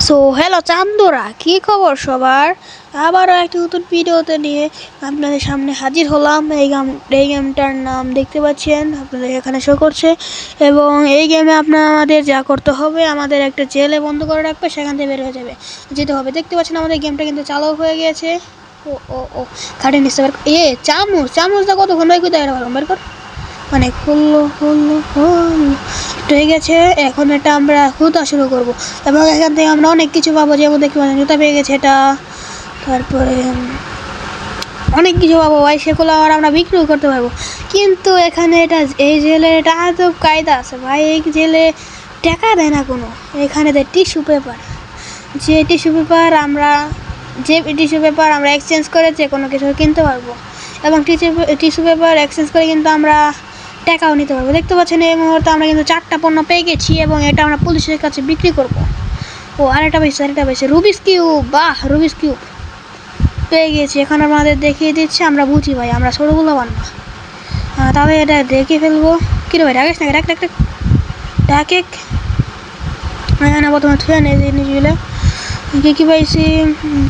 So hello চান্দুরা, কি খবর সবার? আবারও একটি নতুন ভিডিওতে নিয়ে আপনাদের সামনে হাজির হলাম। এই গেমটার নাম দেখতে পাচ্ছেন, আপনাদের এখানে শো করছে। এবং এই গেমে আমাদের যা করতে হবে, আমাদের একটা জেলে বন্ধ করে রাখবে, সেখান থেকে বের হয়ে যেতে হবে। দেখতে পাচ্ছেন আমাদের গেমটা কিন্তু চালু হয়ে গিয়েছে। ও ও ও খাটে নিচ্ছে চামচটা কতক্ষণ বের কর, মানে খুললো হয়ে গেছে। এখন এটা আমরা খুঁজা শুরু করব এবং এখান থেকে আমরা অনেক কিছু পাবো, যেমন দেখতে পাচ্ছেন জুতা পেয়ে গেছে এটা, তারপরে অনেক কিছু পাবো ভাই, সেগুলো আর আমরা বিক্রিও করতে পারবো। কিন্তু এখানে এই জেলে এটা আজব কায়দা আছে ভাই, এই জেলে টাকা দেয় না কোনো। এখানে দেয় টিস্যু পেপার, যে টিস্যু পেপার আমরা এক্সচেঞ্জ করে যে কোনো কিছু কিনতে পারবো। এবং টিস্যু পেপার এক্সচেঞ্জ করে কিন্তু আমরা টাকাও নিতে পারবো। দেখতে পাচ্ছেন এই মুহূর্তে আমরা কিন্তু 4টা পণ্য পেয়ে গেছি এবং এটা আমরা পুলিশের কাছে বিক্রি করব। ও আরেকটা পাইছে রুবিক্স কিউব। বাহ, রুবিক্স কিউব পেয়ে গেছি। এখন আমাদের দেখিয়ে দিচ্ছে, আমরা বুঝি ভাই, আমরা ছোটোগুলো বানবো। তাহলে এটা দেখে ফেলবো। কিরে ভাই, ডাকিস না, ডাকে না। প্রথমে থুয়ে নেই জিনিসগুলো কি পাইছি,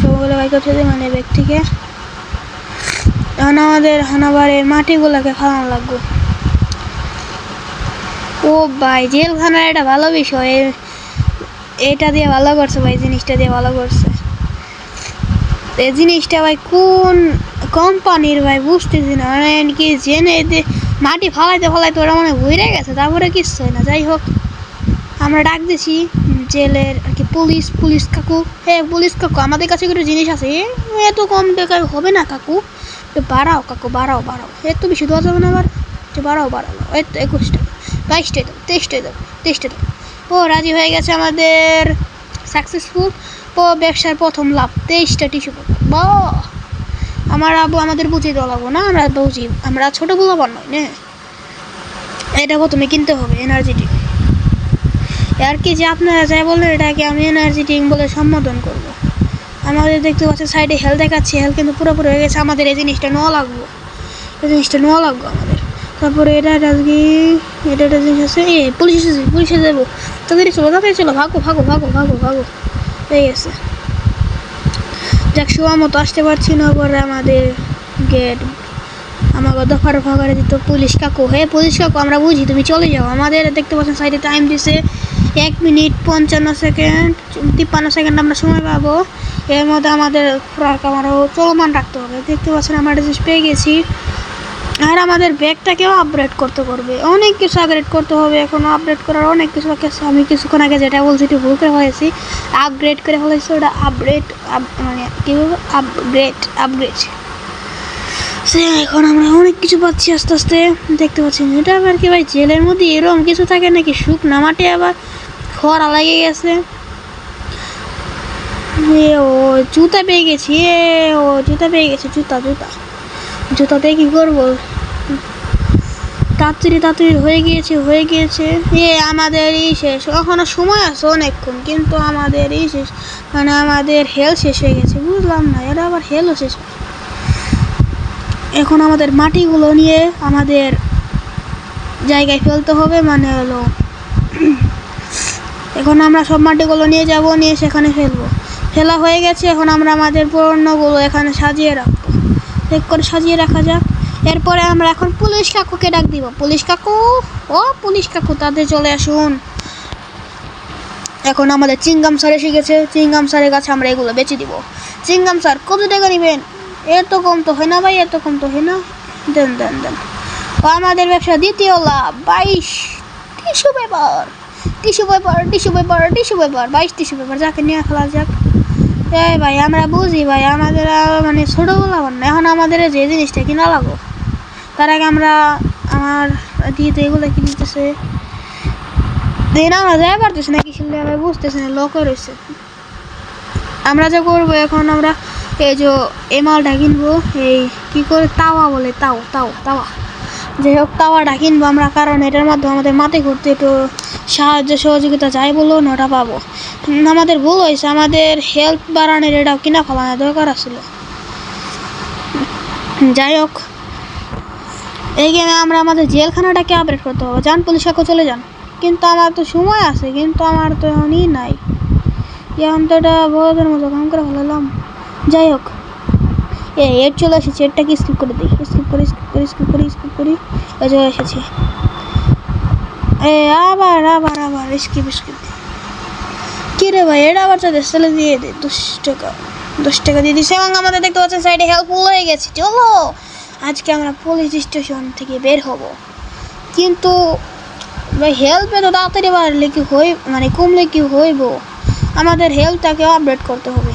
সবগুলো বাই করতে দিই, মানে ব্যাগ থেকে। এখন আমাদের হানাবারের মাটিগুলোকে খাওয়ানো লাগবে। ও ভাই, জেলখানার একটা ভালো বিষয়, এটা দিয়ে ভালো করছে ভাই, জিনিসটা দিয়ে ভালো করছে। এই জিনিসটা ভাই কোন কোম্পানির ভাই বুঝতেছি না, মানে কি জেনে মাটি ফালাইতে ওরা মানে ঘুরে গেছে, তারপরে কিচ্ছু হয় না। যাই হোক, আমরা ডাক দিছি জেলের আর কি পুলিশ কাকু। হ্যাঁ পুলিশ কাকু, আমাদের কাছে কিছু জিনিস আছে, এত কম টাকায় হবে না কাকু, বাড়াও কাকু, বাড়াও। এত বেশি দেওয়া যাবে না, আবার বাড়াও। এই তো 21 টাকা, 22 টাকা, 23 টাকা। ও রাজি হয়ে গেছে, আমাদের সাকসেসফুল। ও ব্যবসার প্রথম লাভ, 23টা টিস্যু পেপার। বা আমার আবু আমাদের বুঝিয়ে দেওয়া লাগবো না, আমরা বুঝি, আমরা ছোটো বলবার নয় না। এটা প্রথমে কিনতে হবে এনার্জি ড্রিঙ্ক। আর কি যে আপনারা যাই বললেন, এটাকে আমি এনার্জি ড্রিঙ্ক বলে সম্বোধন করবো। আমাদের দেখতে পাচ্ছেন সাইডে হেলথ দেখাচ্ছে, হেলথ কিন্তু পুরোপুরি হয়ে গেছে। আমাদের এই জিনিসটা নেওয়া লাগবো আমাদের। তারপরে এটা একটা জিনিস আছে, পুলিশে যাবো। তাদের চলো, ভাগো হয়ে গেছে। যাক, সময় মতো আসতে পারছি না, পরে আমাদের গেট আমাকে দফার ফাঁকারে দিত পুলিশ কাকু। পুলিশ কাকু, আমরা বুঝি, তুমি চলে যাও। আমাদের দেখতে পাচ্ছেন সাইডে টাইম দিছে 1 মিনিট 55 সেকেন্ড 53 সেকেন্ড আমরা সময় পাবো। এর মধ্যে আমাদের আমারও চলমান রাখতে হবে। দেখতে পাচ্ছেন আমরা জিনিস পেয়ে গেছি। আর আমাদের ব্যাগটাকেও আপগ্রেড করতে হবে, অনেক কিছু আপগ্রেড করতে হবে। এখনও আপগ্রেড করার অনেক কিছু আছে। আমি কিছুক্ষণ আগে যেটা বলছি একটু ভুল করে ফেলেছি, আপগ্রেড করে ফেলেছি, ওটা মানে কী বলবো, আপগ্রেড। এখন আমরা অনেক কিছু পাচ্ছি আস্তে আস্তে। দেখতে পাচ্ছি এটা আবার কি ভাই, জেলের মধ্যে এরকম কিছু থাকে নাকি? শুকনা মাটি আবার খরা লেগে গেছে। জুতা পেয়ে গেছি, জুতাতে কি করবো? তাড়াতাড়ি হয়ে গিয়েছে। আমাদেরই শেষ, এখনো সময় আছে অনেকক্ষণ, কিন্তু আমাদেরই শেষ, মানে আমাদের হেলথ শেষ হয়ে গেছে। বুঝলাম না, এরা আবার হেলথ শেষ। এখন আমাদের মাটিগুলো নিয়ে আমাদের জায়গায় ফেলতে হবে, মানে হলো এখন আমরা সব মাটিগুলো নিয়ে সেখানে ফেলা হয়ে গেছে। এখন আমরা আমাদের পণ্যগুলো এখানে সাজিয়ে রাখা যাক। এরপরে আমরা এখন পুলিশ কাকুকে ডাক দিব। পুলিশ কাকু তাদের চলে আসুন। এখন আমাদের চিংগাম স্যার এসে গেছে। চিংগাম স্যারের কাছে আমরা এগুলো বেচে দিব। চিংগাম স্যার, কত টাকা নেবেন? এত কম তো হয় না ভাই, দেন। আমাদের ব্যবসা দ্বিতীয় লাভ, 22 টিস্যু পেপার, 22 টিস্যু পেপার, যাকে নিয়ে খেলা যাক। ভাই আমরা বুঝি ভাই, আমাদের মানে ছোটোগুলো না। এখন আমাদের যে জিনিসটা কিনা লাগবো, তার আগে আমরা আমার দিদি এগুলো কিনতেছে, আমরা যাই পারতেছি না, কিছু আমি বুঝতেছি না, লক রয়েছে। আমরা যা করবো, এখন আমরা এই যে এই মালটা কিনবো, এই কি করে তাওয়া বলে, তাওয়া যাই হোক, তাওয়াটা কিনবো আমরা, কারণ এটার মাধ্যমে আমাদের মাটি ঘুরতে একটু সহযোগিতা যাই বলো না, ওটা পাবো। আমাদের ভুল হয়েছে, আমাদের হেলথ বাড়ানোর এটাও কিনা ফেলানোর দরকার ছিল। যাই হোক, এই গেমে আমরা আমাদের জেলখানাটাকে আপডেট করতে হবে। যান পুলিশ কাকু, চলে যান। কিন্তু আমার তো সময় আছে, কিন্তু আমার তো এখনই নাই। এখন তো এটা বড়দের মতো কাম করে ফেলালাম। যাই হোক, এর চলে এসেছে, এরটাকে স্কিপ করে দিই, স্কিপ করি চলে এসেছি। আবার আবার আবার স্কিপ কি রে ভাই, এটা আবার চলে চলে দিয়ে দে 10 টাকা দিয়ে দিচ্ছে। এবং আমাদের দেখতে পাচ্ছেন সাইডে হেল্পফুল হয়ে গেছে। চলো আজকে আমরা পুলিশ স্টেশন থেকে বের হব। কিন্তু ভাই হেল্পে তো তাড়াতাড়ি বাড়লে কি হই, মানে কমলে কি হইব, আমাদের হেল্পটাকে আপডেট করতে হবে।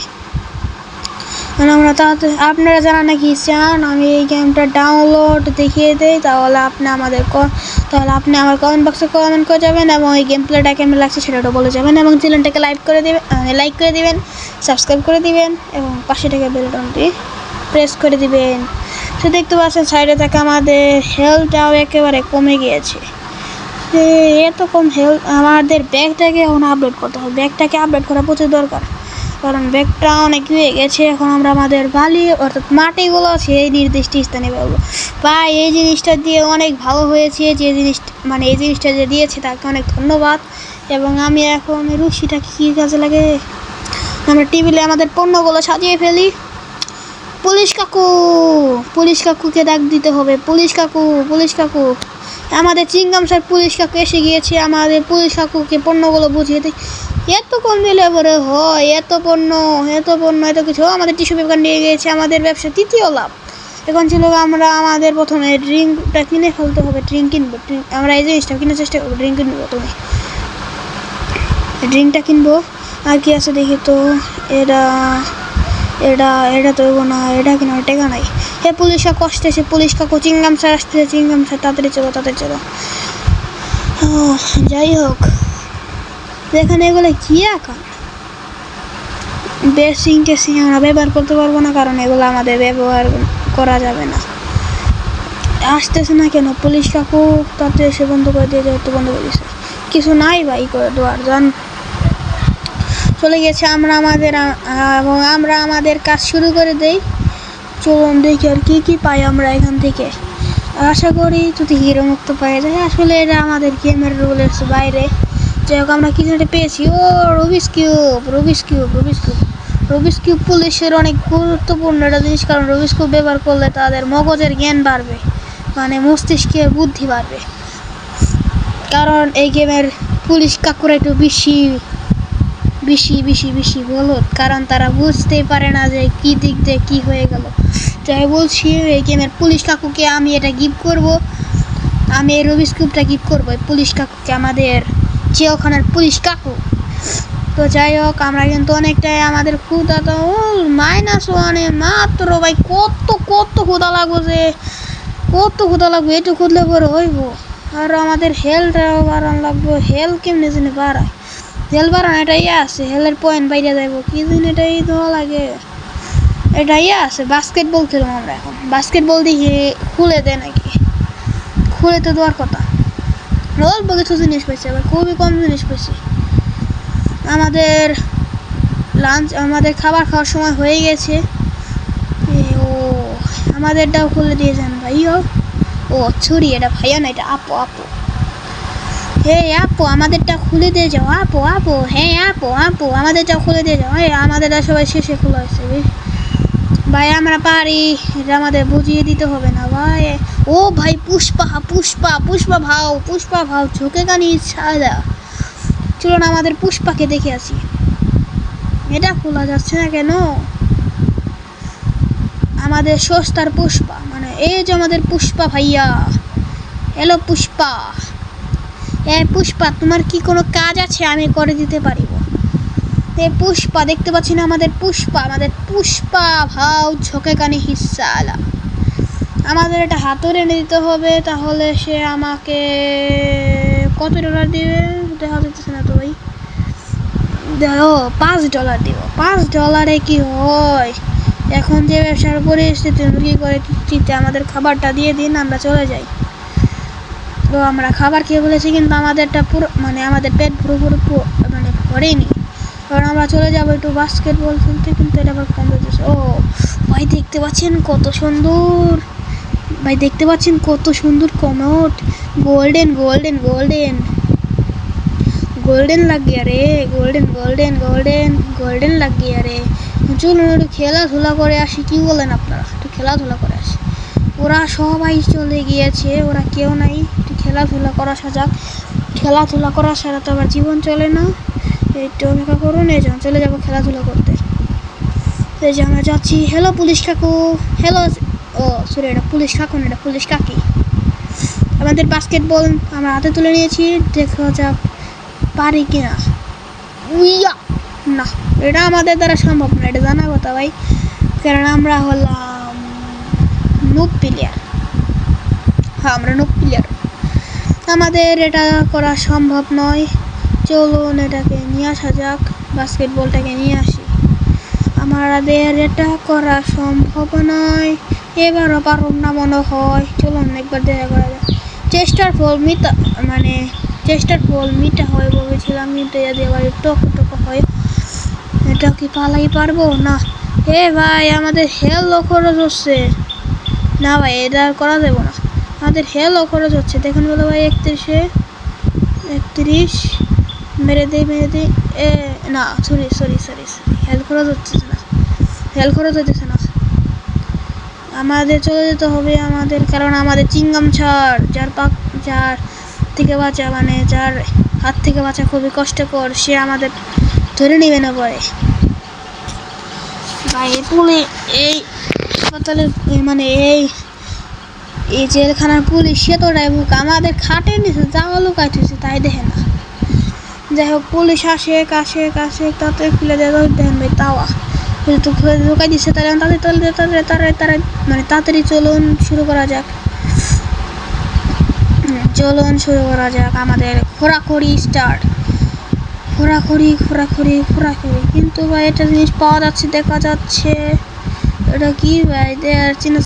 আমরা তাড়াতাড়ি, আপনারা যারা নাকি চান আমি এই গেমটা ডাউনলোড দেখিয়ে দেই, তাহলে আপনি আমার কমেন্ট বক্সে কমেন্ট করে যাবেন এবং এই গেম প্লেটা কেমন লাগছে সেটাও বলে যাবেন এবং চ্যানেলটাকে লাইক করে দিবেন, সাবস্ক্রাইব করে দিবেন এবং পাশে থেকে বেল বাটনটি প্রেস করে দিবেন। তো দেখতে পাচ্ছেন সাইডে থেকে আমাদের হেলথটাও একেবারে কমে গিয়েছে। এত কম হেলথ, আমাদের ব্যাগটাকে এখন আপডেট করতে হবে। ব্যাগটাকে আপডেট করা প্রচুর দরকার, কারণ ব্যাগটা অনেক হয়ে গেছে। এখন আমরা আমাদের বালি অর্থাৎ মাটিগুলো আছে এই নির্দিষ্ট স্থানে পাবো। বা এই জিনিসটা দিয়ে অনেক ভালো হয়েছে, এই জিনিসটা যে দিয়েছে তাকে অনেক ধন্যবাদ। এবং আমি এখন রুশিটা কী কাজে লাগে, আমরা টেবিলে আমাদের পণ্যগুলো সাজিয়ে ফেলি। পুলিশ কাকুকে ডাক দিতে হবে। পুলিশ কাকু আমাদের চিংগাম স্যার পুলিশ কাকু এসে গিয়েছে। আমাদের পুলিশ কাকুকে পণ্যগুলো বুঝিয়ে দিই। এত কম দিলে পরে হয়, এত পণ্য এত কিছু। আমাদের টিস্যু পেপার নিয়ে গিয়েছে, আমাদের ব্যবসা তৃতীয় লাভ। এখন ছিল আমরা আমাদের প্রথমে ড্রিঙ্কটা কিনে ফেলতে হবে। ড্রিঙ্ক কিনবো, আমরা এই জিনিসটা কেনার চেষ্টা করবো। ড্রিঙ্ক কিনবো, প্রথমে ড্রিঙ্কটা কিনবো। আর কি আছে দেখি তো, এটা তো না, এটা কিনা টেকা নাই। পুলিশ কাকু আসতেছে, পুলিশ কাকু চিংগাম স্যার আসতেছে, চিংগাম স্যার তাড়াতাড়ি চলো। যাই হোক, এখানে এগুলো কি এখন বেসিং টেসিং আমরা ব্যবহার করতে পারবো না, কারণ এগুলো আমাদের ব্যবহার করা যাবে না। আসতেছে না কেন পুলিশ কাকু? তাতে এসে বন্ধ করে দিয়ে যেহেতু বন্ধ করে দিয়েছে, কিছু নাই ভাই করে দেওয়ার জন চলে গেছে। আমরা আমাদের কাজ শুরু করে দেই। চলুন দেখি আর কি পাই আমরা এখান থেকে। আশা করি যদি হিরো মুক্ত পাওয়া যায়। আসলে এটা আমাদের গেমের রুলের বাইরে। যাই হোক, আমরা কিছু একটা পেয়েছি। রুবিক্স কিউব পুলিশের অনেক গুরুত্বপূর্ণ একটা জিনিস, কারণ রুবিক্স কিউব ব্যবহার করলে তাদের মগজের জ্ঞান বাড়বে, মানে মস্তিষ্কের বুদ্ধি বাড়বে। কারণ এই গেমের পুলিশ কাকুরা একটু বেশি বলদ, কারণ তারা বুঝতেই পারে না যে কি দিক দিয়ে কি হয়ে গেল। যাই বলছি, এই গেমের পুলিশ কাকুকে আমি এটা গিফট করব। আমি এই রুবিক্স কিউবটা গিফট করবো এই পুলিশ কাকুকে, আমাদের চিড়িয়াখানার পুলিশ কাকু। তো যাই হোক, আমরা কিন্তু অনেকটাই আমাদের ক্ষুদা তো -1 মাত্র ভাই। কত ক্ষুদা লাগবে একটু খুঁজলে পরে হইব। আর আমাদের হেলটাও বাড়ানো লাগবে। হেল কেমনি জানি বাড়ায়, হেল বাড়ানো এটা আছে, হেলের পয়েন্ট বাইরে যাইব কি দিন, এটাই দেওয়া লাগে। এটা আছে বাস্কেটবল খেলবো আমরা এখন। বাস্কেটবল দিয়ে খুলে দেয় নাকি? খুলে তো দেওয়ার কথা। অল্প কিছু জিনিস পেয়েছি, আবার খুবই কম জিনিস পেয়েছি। আমাদের খাবার খাওয়ার সময় হয়ে গেছে। আমাদেরটাও খুলে দিয়ে যান ভাই। ছুরি, এটা ভাইয়া না, এটা আপু। আপু আমাদেরটা খুলে দিয়ে যাও। আপু আপু আমাদেরটা খুলে দিয়ে যাও। আমাদেরটা সবাই শেষে খোলা হয়েছে ভাই, আমরা পারি, এটা আমাদের বুঝিয়ে দিতে হবে না ভাই। ভাই পুষ্পা ভাও ঝোঁকে কানি ছাড়া। চলুন আমাদের পুষ্পাকে দেখে আসি। এটা খোলা যাচ্ছে না কেন? আমাদের সস্তার পুষ্পা, মানে এই যে আমাদের পুষ্পা ভাইয়া। হ্যালো পুষ্পা, পুষ্পা তোমার কি কোনো কাজ আছে? আমি করে দিতে পারিব। পুষ্পা দেখতে পাচ্ছি না, আমাদের পুষ্পা ভাও ঝোঁকে কানি হিসালা। আমাদের এটা হাতুড়ে এনে দিতে হবে, তাহলে সে আমাকে কত ডলার দিবে দেখা যাচ্ছে না তো ভাই। $5 দিব। $5 কি হয়? এখন যে ব্যবসার পরিস্থিতি কি করে দিতে, আমাদের খাবারটা দিয়ে দিন, আমরা চলে যাই। তো আমরা খাবার খেয়ে বলেছি, কিন্তু আমাদেরটা পুরো, মানে আমাদের পেট মানে ভরেনি। কারণ আমরা চলে যাবো একটু বাস্কেটবল খেলতে, কিন্তু এটা আবার কম হয়েছে। ভাই দেখতে পাচ্ছেন কত সুন্দর কমোড, গোল্ডেন गोल्डन लग गया रे, गोल्डन गोल्डन गोल्डन गोल्डन लग गया रे। চলুন একটু খেলাধুলা করে আসি, কি বলেন আপনারা? একটু খেলাধুলা করে আসি। ওরা সবাই চলে গিয়েছে, ওরা কেউ নাই। একটু খেলাধুলা করা সাজাক, খেলাধুলা করা ছাড়া তো আবার জীবন চলে না। একটু অপেক্ষা করুন, এই যখন চলে যাবো খেলাধুলা করতে। এই যে আমরা যাচ্ছি। হ্যালো পুলিশ কাকু, হ্যালো। ও সরি, এটা পুলিশ কাকু না, এটা পুলিশ কাকি। আমাদের বাস্কেটবল আমরা হাতে তুলে নিয়েছি, দেখা যাক পারি কিনা। উইয়া না, এটা আমাদের দ্বারা সম্ভব না, এটা জানা কথা ভাই, কারণ আমরা হলাম নুব প্লেয়ার। হ্যাঁ, আমরা নুব প্লেয়ার, আমাদের এটা করা সম্ভব নয়। চলুন এটাকে নিয়ে আসা যাক, বাস্কেটবলটাকে নিয়ে আসি। আমাদের এটা করা সম্ভব নয়, এবারও পারব না মনে হয়। চলুন একবার দেখা করা যাক। চেষ্টার ফল মিটা, মানে চেষ্টার ফল মিটা হয় বলেছিলাম, কিন্তু যদি আবার টক হয়, এটা কি পালাই পারবো না? এ ভাই, আমাদের হেলও খরচ হচ্ছে না ভাই, এটা করা যাবে না। আমাদের হেলও খরচ হচ্ছে, দেখুন বলো ভাই। 31 মেরে দিই এ না, সরি সরি সরি, হেল খরচ হচ্ছে না, হেল খরচ হচ্ছে না। আমাদের চলে যেতে হবে আমাদের, কারণ আমাদের চিংগাম ছাড়, যার থেকে বাঁচা, মানে যার হাত থেকে বাঁচা খুবই কষ্টকর, সে আমাদের ধরে নেবে না পরে ভাই। এই হাসপাতালের মানে এই জেলখানার পুলিশ সে তো ড্রাইভুক আমাদের খাটে নিছে, যাওয়া লুকাইতেছে তাই দেখে না। যাই হোক, পুলিশ আসে কাছে কাছে, তাতে খুলে দেওয়া দেখেন ভাই, তাওয়া যেহেতু ঢুকাই দিচ্ছে, তাহলে তাড়াতাড়ি মানে তাড়াতাড়ি চলুন শুরু করা যাক। চলুন শুরু করা যাক আমাদের খোরাখড়ি স্টার্ট। খোরাখড়ি খোরাখড়ি খোরাখড়ি, কিন্তু ভাই একটা জিনিস পাওয়া যাচ্ছে, দেখা যাচ্ছে। এটা কি ভাই, চিনা